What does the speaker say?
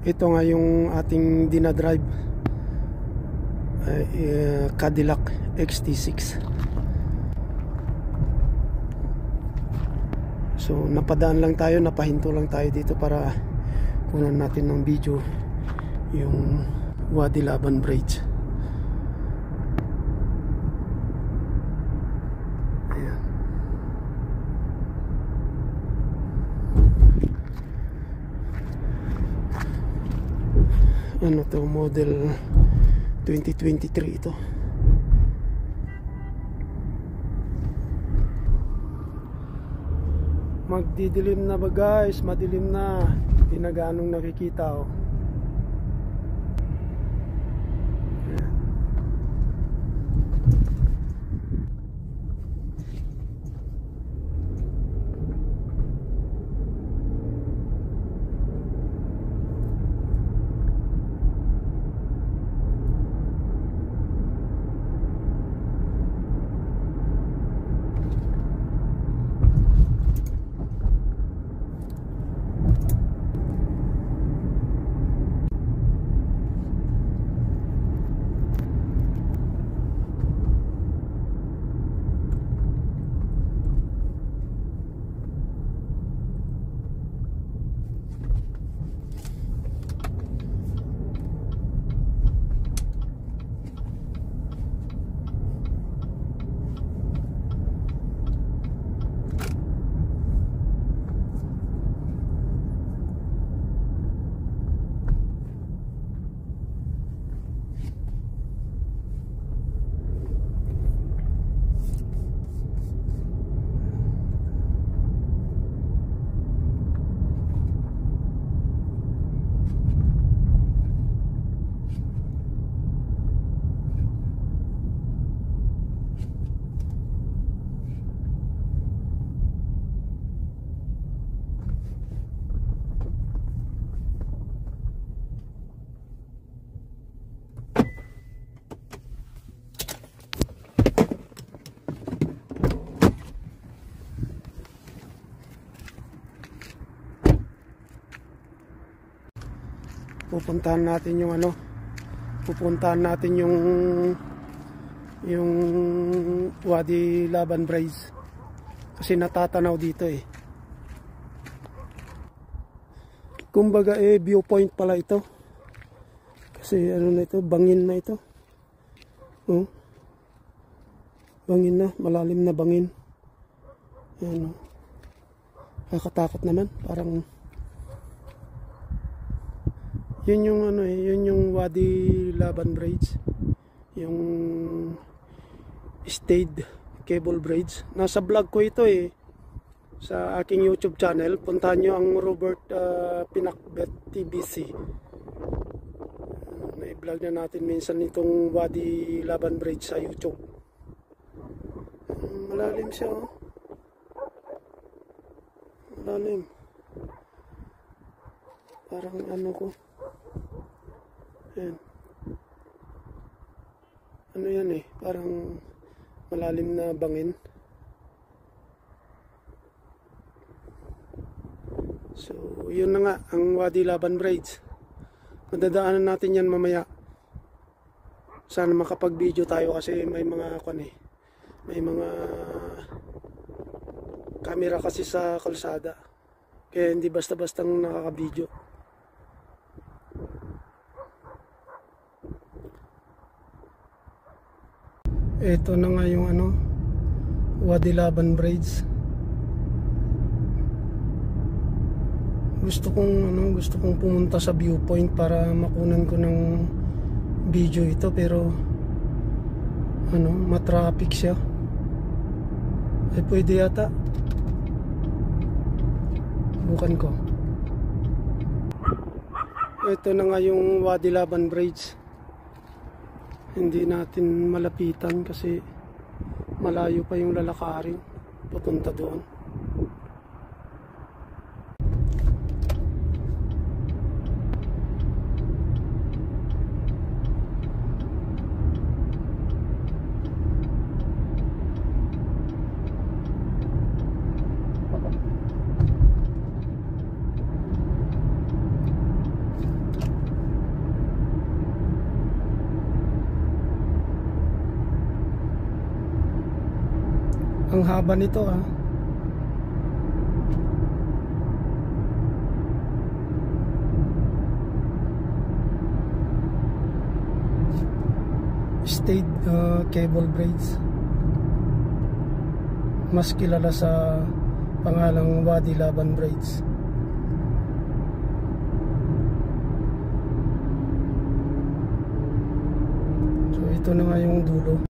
Ito nga yung ating dinadrive, Cadillac XT6. So napadaan lang tayo, napahinto lang tayo dito para kunan natin ng video yung Wadi Laban Bridge. Ayan. Ano to, model 2023 ito. Magdidilim na ba guys? Madilim na. Hindi na gaanong nakikita oh. Pupuntahan natin yung ano, pupuntahan natin yung Wadi Laban Bridge kasi natatanaw dito eh. Kumbaga viewpoint pala ito kasi ano na ito, bangin na ito oh. Bangin na, malalim na bangin. Ayan oh. Kakatakot naman, parang yun yung ano eh, yun yung Wadi Laban Bridge, yung stayed cable bridge. Nasa vlog ko ito eh, sa aking YouTube channel. Puntahan nyo ang Robert Pinakbet TBC. May vlog na natin minsan itong Wadi Laban Bridge sa YouTube. Malalim siya oh. Malalim. Parang ano ko. Ayan. Ano yan eh, parang malalim na bangin. So yun na nga ang Wadi Laban Bridge. Madadaanan natin yan mamaya. Sana makapag video tayo kasi may mga may mga camera kasi sa kalsada, kaya hindi basta-bastang nakaka-video. Ito na nga yung ano, Wadi Laban Bridge. Gusto kong pumunta sa viewpoint para makunan ko ng video ito, pero ano, matraffic siya. Ay pwede yata. Bukan ko. Ito na nga yung Wadi Laban Bridge. Hindi natin malapitan kasi malayo pa yung lalakarin papunta doon. Ang haba nito ah. State cable braids. Mas kilala sa pangalang Wadi Laban braids. So ito na nga yung dulo.